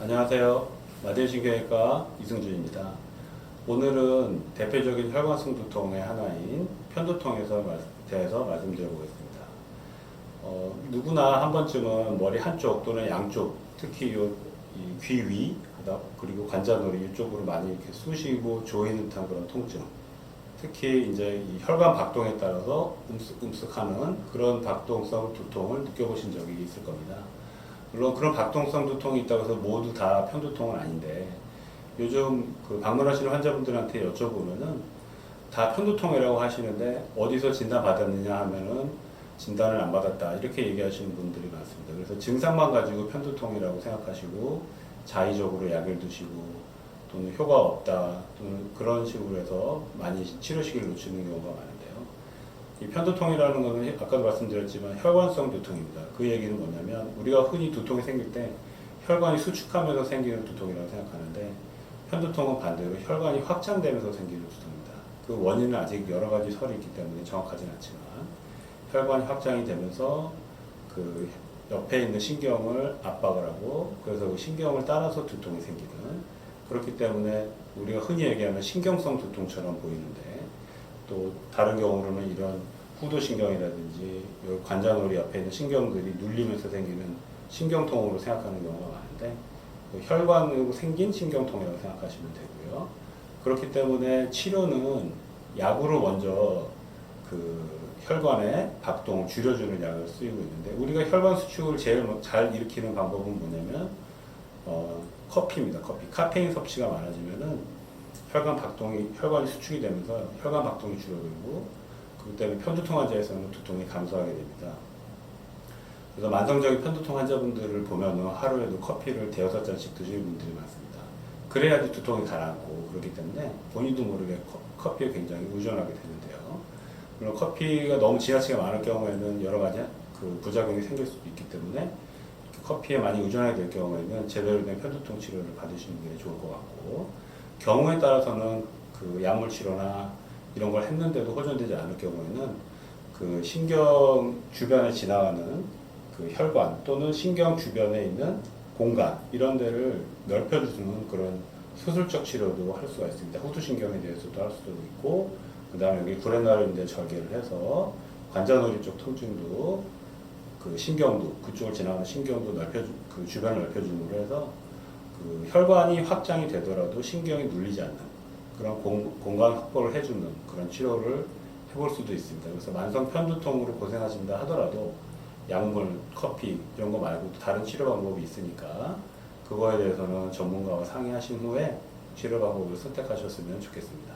안녕하세요. 마디신경외과 이승준입니다. 오늘은 대표적인 혈관성 두통의 하나인 편두통에 대해서 말씀드려보겠습니다. 누구나 한 번쯤은 머리 한쪽 또는 양쪽, 특히 귀 위, 그리고 관자놀이 이쪽으로 많이 이렇게 쑤시고 조이는 듯한 그런 통증. 특히 이제 이 혈관 박동에 따라서 움쓱움쓱하는 그런 박동성 두통을 느껴보신 적이 있을 겁니다. 물론 그런 박동성 두통이 있다고 해서 모두 다 편두통은 아닌데, 요즘 그 방문하시는 환자분들한테 여쭤보면은 다 편두통이라고 하시는데 어디서 진단 받았느냐 하면은 진단을 안 받았다 이렇게 얘기하시는 분들이 많습니다. 그래서 증상만 가지고 편두통이라고 생각하시고 자의적으로 약을 드시고 또는 효과 없다 또는 그런 식으로 해서 많이 치료 시기를 놓치는 경우가 많은데요. 이 편두통이라는 것은 아까도 말씀드렸지만 혈관성 두통입니다. 그 얘기는 뭐냐면 우리가 흔히 두통이 생길 때 혈관이 수축하면서 생기는 두통이라고 생각하는데, 편두통은 반대로 혈관이 확장되면서 생기는 두통입니다. 그 원인은 아직 여러 가지 설이 있기 때문에 정확하진 않지만, 혈관이 확장이 되면서 그 옆에 있는 신경을 압박을 하고 그래서 그 신경을 따라서 두통이 생기는, 그렇기 때문에 우리가 흔히 얘기하는 신경성 두통처럼 보이는데, 또 다른 경우로는 이런 후두신경이라든지 관자놀이 옆에 있는 신경들이 눌리면서 생기는 신경통으로 생각하는 경우가 많은데, 혈관으로 생긴 신경통이라고 생각하시면 되고요. 그렇기 때문에 치료는 약으로 먼저 그 혈관의 박동을 줄여주는 약을 쓰이고 있는데, 우리가 혈관 수축을 제일 잘 일으키는 방법은 뭐냐면 커피입니다. 커피. 카페인 섭취가 많아지면은 혈관이 수축이 되면서 혈관 박동이 줄어들고, 그렇기 때문에 편두통 환자에서는 두통이 감소하게 됩니다. 그래서 만성적인 편두통 환자분들을 보면은 하루에도 커피를 대여섯 잔씩 드시는 분들이 많습니다. 그래야지 두통이 가라앉고, 그렇기 때문에 본인도 모르게 커피에 굉장히 의존하게 되는데요. 물론 커피가 너무 지나치게 많을 경우에는 여러 가지 그 부작용이 생길 수도 있기 때문에, 커피에 많이 의존하게 될 경우에는 제대로 된 편두통 치료를 받으시는 게 좋을 것 같고, 경우에 따라서는 그 약물 치료나 이런 걸 했는데도 호전되지 않을 경우에는 그 신경 주변에 지나가는 그 혈관 또는 신경 주변에 있는 공간 이런 데를 넓혀주는 그런 수술적 치료도 할 수가 있습니다. 후두신경에 대해서도 할 수도 있고, 그 다음에 여기 구레나루인데 절개를 해서 관자놀이 쪽 통증도 그 신경도 그쪽을 지나가는 신경도 그 주변을 넓혀줌으로 해서 그 혈관이 확장이 되더라도 신경이 눌리지 않는 그런 공간 확보를 해주는 그런 치료를 해볼 수도 있습니다. 그래서 만성 편두통으로 고생하신다 하더라도 약물, 커피 이런 거 말고도 다른 치료 방법이 있으니까 그거에 대해서는 전문가와 상의하신 후에 치료 방법을 선택하셨으면 좋겠습니다.